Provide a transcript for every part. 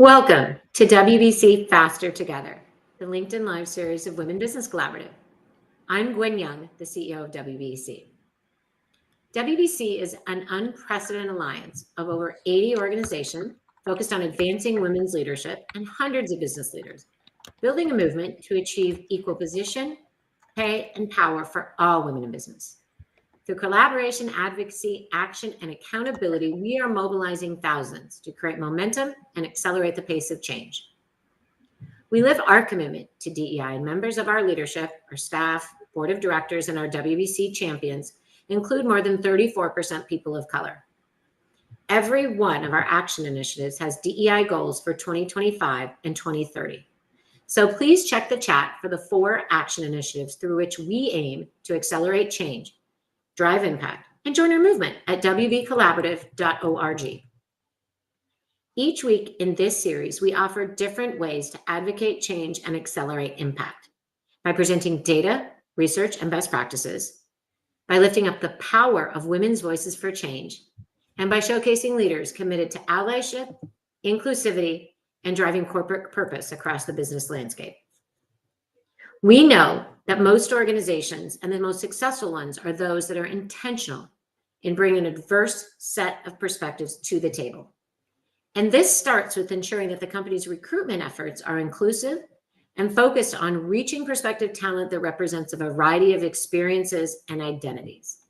Welcome to WBC Faster Together, the LinkedIn Live series of Women Business Collaborative. I'm Gwen Young, the CEO of WBC. WBC is an unprecedented alliance of over 80 organizations focused on advancing women's leadership and hundreds of business leaders, building a movement to achieve equal position, pay, and power for all women in business. Through collaboration, advocacy, action, and accountability, we are mobilizing thousands to create momentum and accelerate the pace of change. We live our commitment to DEI, and members of our leadership, our staff, board of directors, and our WBC champions include more than 34% people of color. Every one of our action initiatives has DEI goals for 2025 and 2030. So please check the chat for the 4 action initiatives through which we aim to accelerate change, drive impact, and join our movement at wbcollaborative.org. Each week in this series, we offer different ways to advocate change and accelerate impact by presenting data, research, and best practices, by lifting up the power of women's voices for change, and by showcasing leaders committed to allyship, inclusivity, and driving corporate purpose across the business landscape. We know that most organizations and the most successful ones are those that are intentional in bringing a diverse set of perspectives to the table. And this starts with ensuring that the company's recruitment efforts are inclusive and focused on reaching prospective talent that represents a variety of experiences and identities.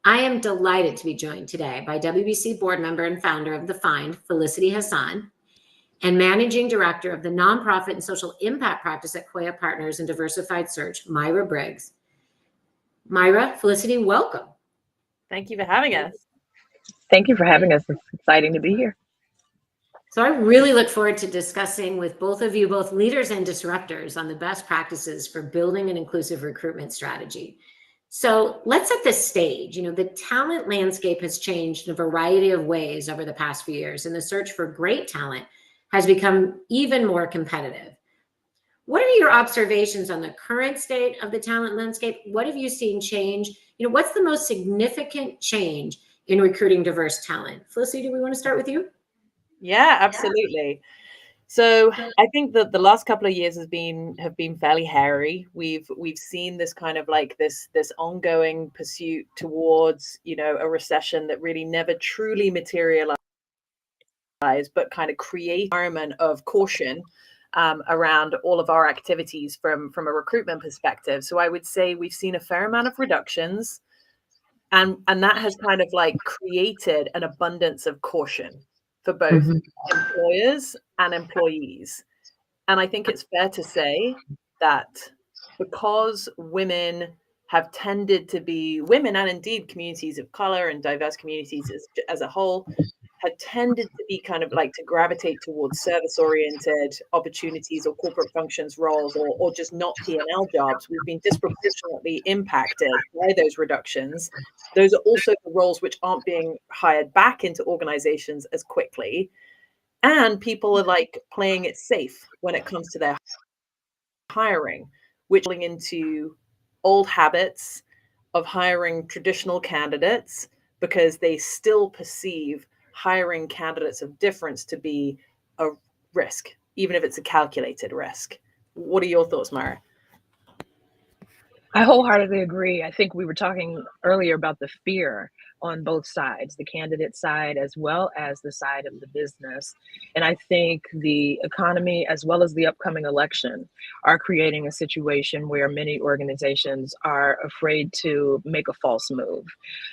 I am delighted to be joined today by WBC board member and founder of The Find, Felicity Hassan, and managing director of the nonprofit and social impact practice at Koya Partners and Diversified Search, Myra Briggs. Myra, Felicity, welcome. Thank you for having us. Thank you for having us. It's exciting to be here. So I really look forward to discussing with both of you, both leaders and disruptors, on the best practices for building an inclusive recruitment strategy. So let's set the stage. The talent landscape has changed in a variety of ways over the past few years, and the search for great talent has become even more competitive. What are your observations on the current state of the talent landscape? What have you seen change? What's the most significant change in recruiting diverse talent? Felicity, do we want to start with you? Yeah, absolutely. So I think that the last couple of years have been fairly hairy. We've seen this kind of like this ongoing pursuit towards, a recession that really never truly materialized, but kind of create an environment of caution around all of our activities from a recruitment perspective. So I would say we've seen a fair amount of reductions, and that has kind of like created an abundance of caution for both employers and employees. And I think it's fair to say that because women have tended to be, women and indeed communities of color and diverse communities as a whole, have tended to be kind of like to gravitate towards service-oriented opportunities or corporate functions roles, or just not P&L jobs. We've been disproportionately impacted by those reductions. Those are also the roles which aren't being hired back into organizations as quickly. And people are like playing it safe when it comes to their hiring, which is into old habits of hiring traditional candidates because they still perceive hiring candidates of difference to be a risk, even if it's a calculated risk. What are your thoughts, Myra? I wholeheartedly agree. I think we were talking earlier about the fear on both sides, the candidate side as well as the side of the business. And I think the economy as well as the upcoming election are creating a situation where many organizations are afraid to make a false move.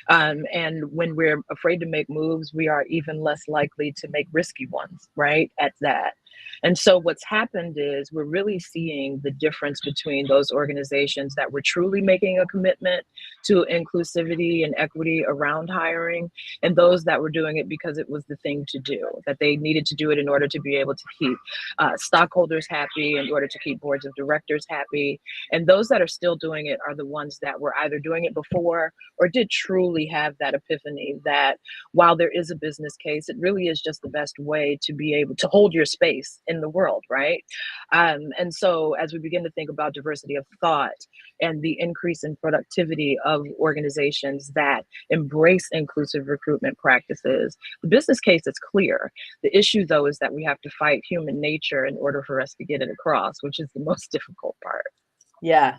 And when we're afraid to make moves, we are even less likely to make risky ones, right? At that. And so what's happened is we're really seeing the difference between those organizations that were truly making a commitment to inclusivity and equity around hiring, and those that were doing it because it was the thing to do, that they needed to do it in order to be able to keep stockholders happy, in order to keep boards of directors happy. And those that are still doing it are the ones that were either doing it before or did truly have that epiphany that while there is a business case, it really is just the best way to be able to hold your space place in the world, right? And so as we begin to think about diversity of thought and the increase in productivity of organizations that embrace inclusive recruitment practices, the business case is clear. The issue, though, is that we have to fight human nature in order for us to get it across, which is the most difficult part. Yeah.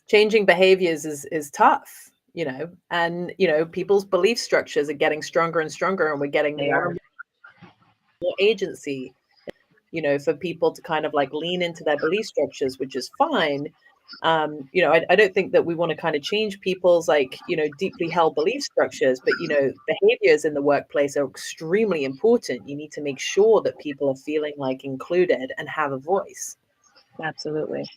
Changing behaviors is tough, you know, and, you know, people's belief structures are getting stronger and stronger, and we're getting more and more agency, you know, for people to kind of like lean into their belief structures, which is fine. You know, I don't think that we want to kind of change people's like, you know, deeply held belief structures, but, you know, behaviors in the workplace are extremely important. You need to make sure that people are feeling like included and have a voice. Absolutely.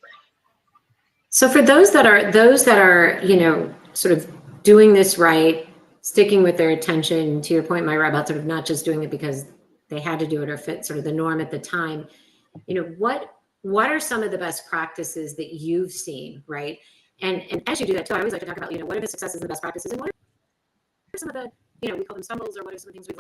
So for those that are, you know, sort of doing this right, sticking with their attention, to your point, Myra, about sort of not just doing it because they had to do it or fit sort of the norm at the time, you know, what are some of the best practices that you've seen, right? And as you do that too, I always like to talk about, you know, what are the successes and the best practices, and what are some of the, you know, we call them stumbles, or what are some of the things we've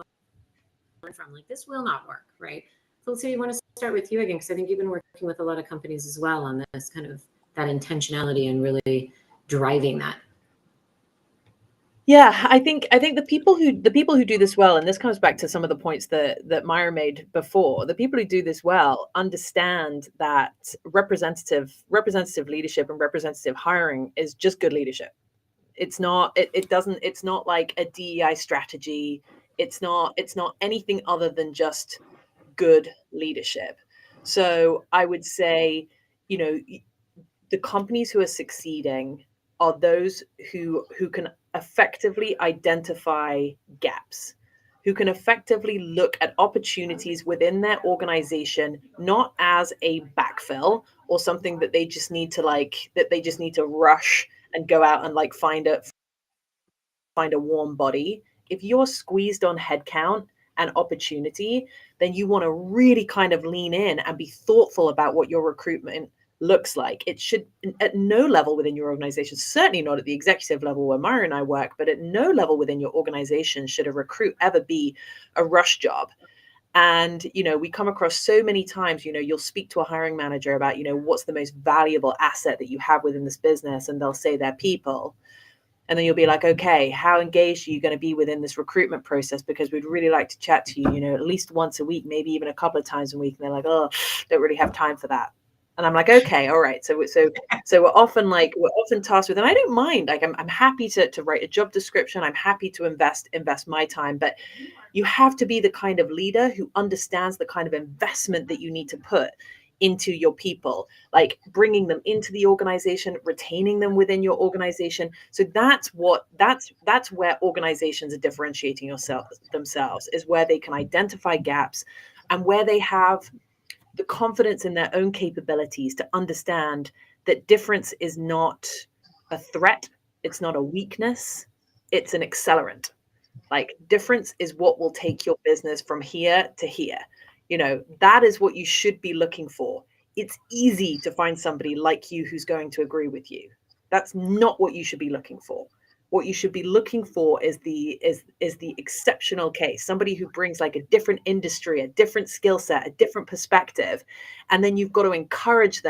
learned from, like, this will not work, right? Felicity, I want to start with you again, because I think you've been working with a lot of companies as well on this kind of that intentionality and really driving that. Yeah, I think the people who do this well, and this comes back to some of the points that Myra made before, the people who do this well understand that representative leadership and representative hiring is just good leadership. It's not it's not like a DEI strategy. It's not anything other than just good leadership. So I would say, you know, the companies who are succeeding are those who can effectively identify gaps, who can effectively look at opportunities within their organization, not as a backfill or something that they just need to rush and go out and like find a warm body. If you're squeezed on headcount and opportunity, then you want to really kind of lean in and be thoughtful about what your recruitment looks like. It should, at no level within your organization, certainly not at the executive level where Myra and I work, but at no level within your organization should a recruit ever be a rush job. And, you know, we come across so many times, you know, you'll speak to a hiring manager about, you know, what's the most valuable asset that you have within this business, and they'll say they're people. And then you'll be like, okay, how engaged are you going to be within this recruitment process? Because we'd really like to chat to you, you know, at least once a week, maybe even a couple of times a week. And they're like, oh, don't really have time for that. And I'm like, okay, all right. So we're often tasked with, and I don't mind, like, I'm happy to write a job description. I'm happy to invest my time, but you have to be the kind of leader who understands the kind of investment that you need to put into your people, like bringing them into the organization, retaining them within your organization. So that's where organizations are differentiating themselves, is where they can identify gaps and where they have the confidence in their own capabilities to understand that difference is not a threat. It's not a weakness. It's an accelerant. Like, difference is what will take your business from here to here. You know, that is what you should be looking for. It's easy to find somebody like you who's going to agree with you. That's not what you should be looking for. What you should be looking for is the exceptional case, somebody who brings like a different industry, a different skill set, a different perspective. And then you've got to encourage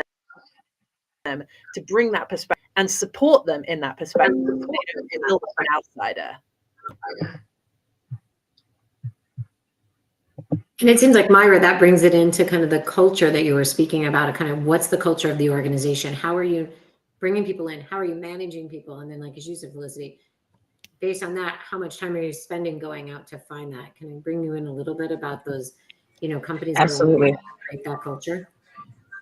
them to bring that perspective and support them in that perspective. They don't feel like an outsider. And it seems like, Myra, that brings it into kind of the culture that you were speaking about, kind of what's the culture of the organization? How are you bringing people in? How are you managing people? And then, like, as you said, Felicity, based on that, how much time are you spending going out to find that? Can I bring you in a little bit about those, you know, companies Absolutely. that create that culture?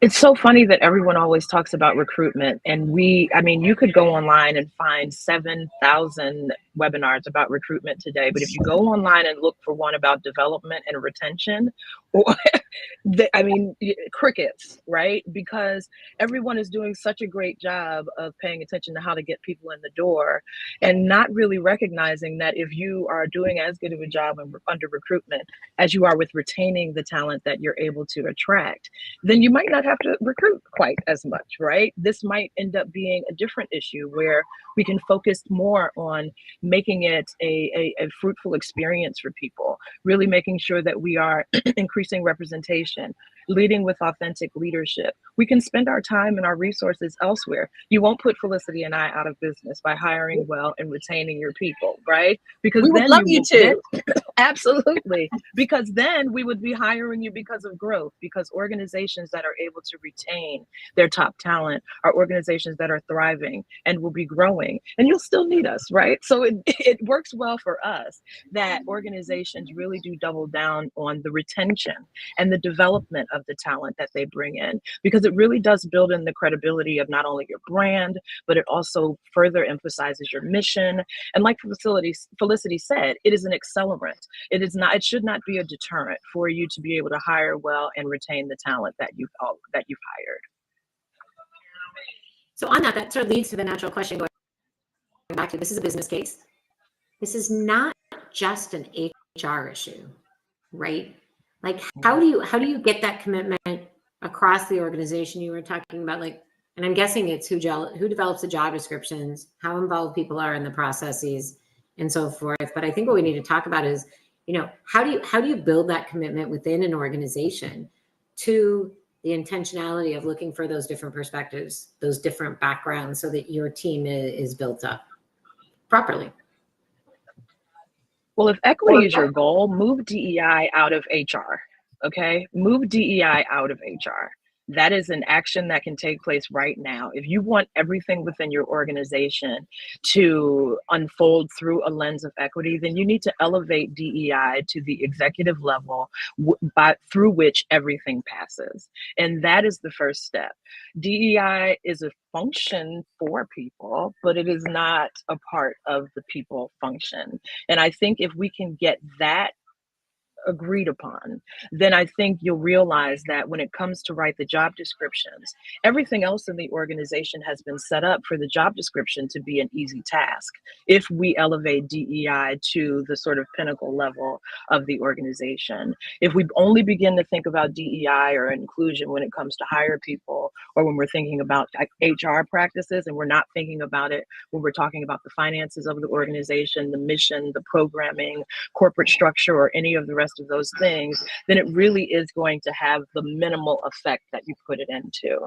It's so funny that everyone always talks about recruitment, and I mean, you could go online and find 7,000 webinars about recruitment today, but if you go online and look for one about development and retention, or I mean, crickets, right? Because everyone is doing such a great job of paying attention to how to get people in the door, and not really recognizing that if you are doing as good of a job under recruitment as you are with retaining the talent that you're able to attract, then you might not have to recruit quite as much, right? This might end up being a different issue where we can focus more on making it a fruitful experience for people, really making sure that we are increasing representation, leading with authentic leadership. We can spend our time and our resources elsewhere. You won't put Felicity and I out of business by hiring well and retaining your people, right? Because We would then love you to. Absolutely. Because then we would be hiring you because of growth, because organizations that are able to retain their top talent are organizations that are thriving and will be growing, and you'll still need us, right? So it works well for us that organizations really do double down on the retention and the development of the talent that they bring in, because it really does build in the credibility of not only your brand, but it also further emphasizes your mission. And like Felicity said, it is an accelerant. It should not be a deterrent for you to be able to hire well and retain the talent that you've hired. So on that sort of leads to the natural question going back to, this is a business case. This is not just an HR issue, right? Like, how do you get that commitment across the organization? You were talking about, like, and I'm guessing it's who develops the job descriptions, how involved people are in the processes, and so forth. But I think what we need to talk about is, how do you build that commitment within an organization to the intentionality of looking for those different perspectives, those different backgrounds, so that your team is built up properly? Well, if equity is your goal, move DEI out of HR, okay? Move DEI out of HR. That is an action that can take place right now. If you want everything within your organization to unfold through a lens of equity, then you need to elevate DEI to the executive level through which everything passes. And that is the first step. DEI is a function for people, but it is not a part of the people function. And I think if we can get that agreed upon, then I think you'll realize that when it comes to write the job descriptions, everything else in the organization has been set up for the job description to be an easy task if we elevate DEI to the sort of pinnacle level of the organization. If we only begin to think about DEI or inclusion when it comes to hire people, or when we're thinking about HR practices, and we're not thinking about it when we're talking about the finances of the organization, the mission, the programming, corporate structure, or any of the rest of those things, then it really is going to have the minimal effect that you put it into.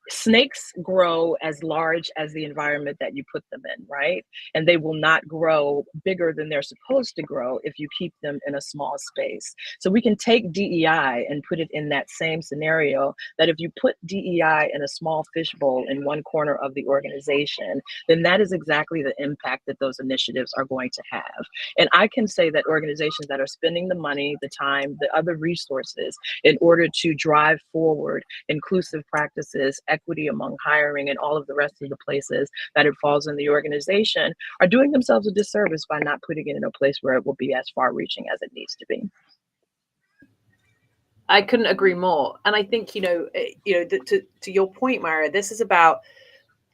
Snakes grow as large as the environment that you put them in, right? And they will not grow bigger than they're supposed to grow if you keep them in a small space. So we can take DEI and put it in that same scenario, that if you put DEI in a small fishbowl in one corner of the organization, then that is exactly the impact that those initiatives are going to have. And I can say that organizations that are spending the money, the time, the other resources in order to drive forward inclusive practices, equity among hiring, and all of the rest of the places that it falls in the organization, are doing themselves a disservice by not putting it in a place where it will be as far reaching as it needs to be. I couldn't agree more. And I think, to your point, Myra, this is about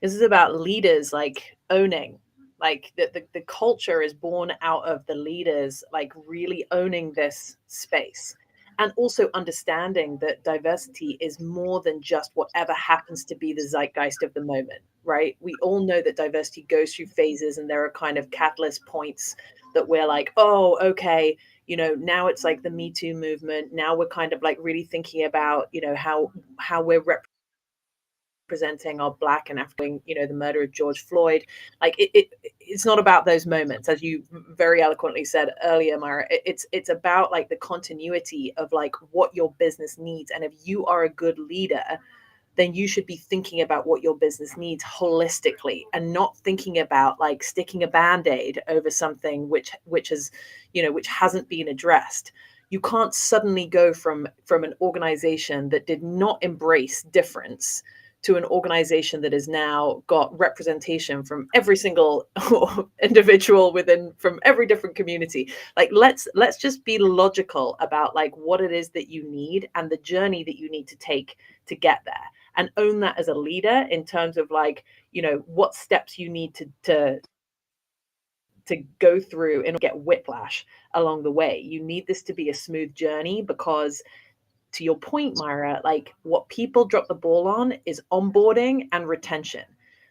leaders like owning, like the culture is born out of the leaders, like really owning this space. And also understanding that diversity is more than just whatever happens to be the zeitgeist of the moment, right? We all know that diversity goes through phases, and there are kind of catalyst points that we're like, oh, okay, now it's like the Me Too movement. Now we're kind of like really thinking about, how we're representing our Black and African, the murder of George Floyd. Like it's not about those moments, as you very eloquently said earlier, Myra. It's about like the continuity of like what your business needs. And if you are a good leader, then you should be thinking about what your business needs holistically, and not thinking about like sticking a Band-Aid over something which hasn't been addressed. You can't suddenly go from an organization that did not embrace difference to an organization that has now got representation from every single individual from every different community. Like, let's just be logical about like what it is that you need and the journey that you need to take to get there, and own that as a leader in terms of like, what steps you need to go through and get whiplash along the way. You need this to be a smooth journey, because to your point, Myra, like what people drop the ball on is onboarding and retention.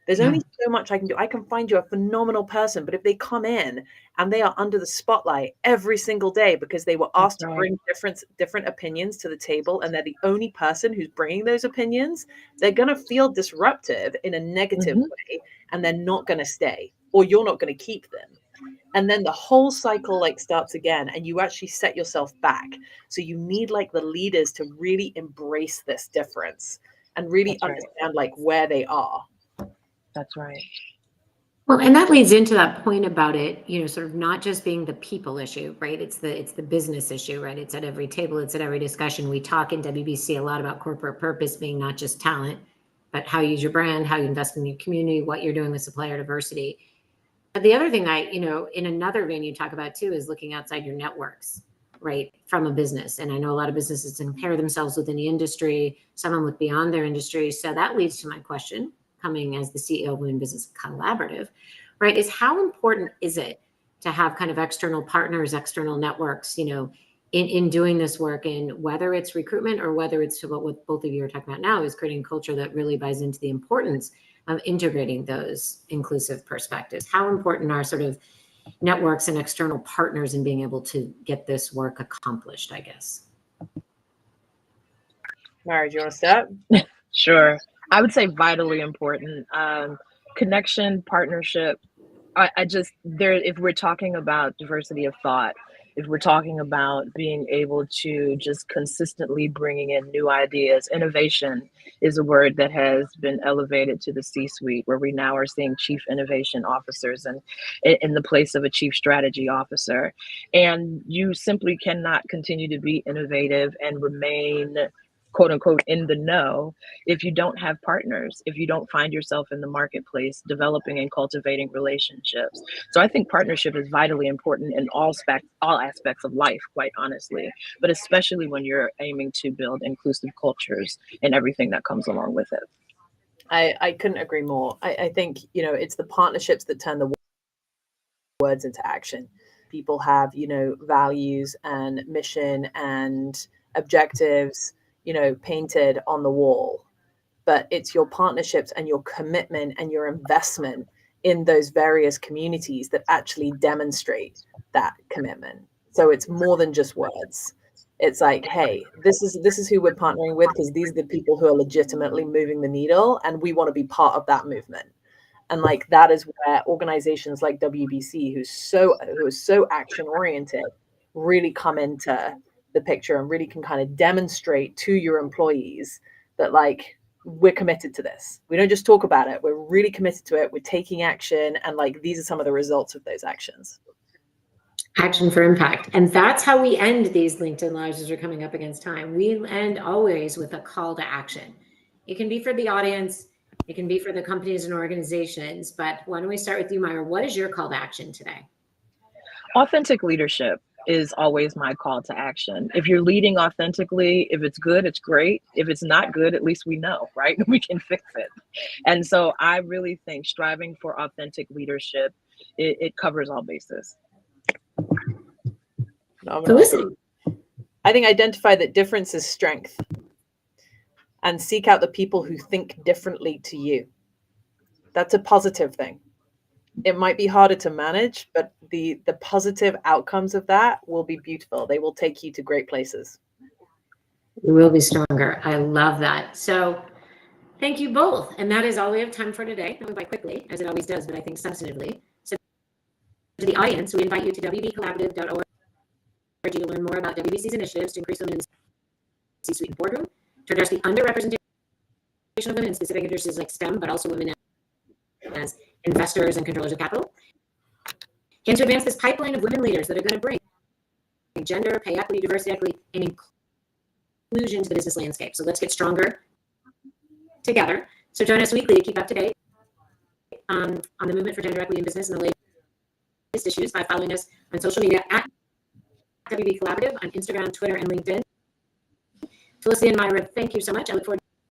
There's only so much I can do. I can find you a phenomenal person, but if they come in and they are under the spotlight every single day because they were asked to bring different opinions to the table, and they're the only person who's bringing those opinions, they're going to feel disruptive in a negative way, and they're not going to stay, or you're not going to keep them. And then the whole cycle like starts again, and you actually set yourself back. So you need like the leaders to really embrace this difference and really understand like where they are. That's right. Well, and that leads into that point about it, sort of not just being the people issue, right? It's the business issue, right? It's at every table, it's at every discussion. We talk in WBC a lot about corporate purpose being not just talent, but how you use your brand, how you invest in your community, what you're doing with supplier diversity. But the other thing in another vein you talk about too is looking outside your networks, right, from a business. And I know a lot of businesses compare themselves within the industry, some look beyond their industry. So that leads to my question, coming as the CEO of Women Business Collaborative, right, is how important is it to have kind of external partners, external networks, in doing this work, and whether it's recruitment or whether it's what both of you are talking about now is creating a culture that really buys into the importance of integrating those inclusive perspectives. How important are sort of networks and external partners in being able to get this work accomplished, I guess? Myra, do you want to start? Sure. I would say vitally important. Connection, partnership. If we're talking about diversity of thought, if we're talking about being able to just consistently bringing in new ideas, innovation is a word that has been elevated to the C-suite, where we now are seeing chief innovation officers and in the place of a chief strategy officer. And you simply cannot continue to be innovative and remain quote unquote in the know if you don't have partners, if you don't find yourself in the marketplace developing and cultivating relationships. So I think partnership is vitally important in all aspects of life, quite honestly, but especially when you're aiming to build inclusive cultures and everything that comes along with it. I couldn't agree more. I think, it's the partnerships that turn the words into action. People have, values and mission and objectives, painted on the wall, but it's your partnerships and your commitment and your investment in those various communities that actually demonstrate that commitment. So it's more than just words. It's like, hey, this is who we're partnering with, because these are the people who are legitimately moving the needle, and we want to be part of that movement. And like that is where organizations like WBC, who are so action oriented, really come into the picture and really can kind of demonstrate to your employees that like we're committed to this. We don't just talk about it. We're really committed to it. We're taking action, and like these are some of the results of those actions. Action for impact. And that's how we end these LinkedIn Lives as we're coming up against time. We end always with a call to action. It can be for the audience, it can be for the companies and organizations, but why don't we start with you, Myra? What is your call to action today? Authentic leadership is always my call to action. If you're leading authentically, if it's good, it's great. If it's not good, at least we know, right? We can fix it. And so I really think striving for authentic leadership, it covers all bases. Felicity. I think identify that difference is strength, and seek out the people who think differently to you. That's a positive thing. It might be harder to manage, but the positive outcomes of that will be beautiful. They will take you to great places. We will be stronger. I love that. So thank you both. And that is all we have time for today. It went by quickly, as it always does, but I think substantively. So to the audience, we invite you to WBCollaborative.org to learn more about WBC's initiatives to increase women in the C-suite and boardroom, to address the underrepresentation of women in specific industries like STEM, but also women as investors and controllers of capital, and to advance this pipeline of women leaders that are going to bring gender, pay equity, diversity, equity, and inclusion to the business landscape. So let's get stronger together. So join us weekly to keep up to date on the movement for gender equity in business and the latest issues by following us on social media at WB Collaborative on Instagram, Twitter, and LinkedIn. Felicity and Myra, thank you so much. I look forward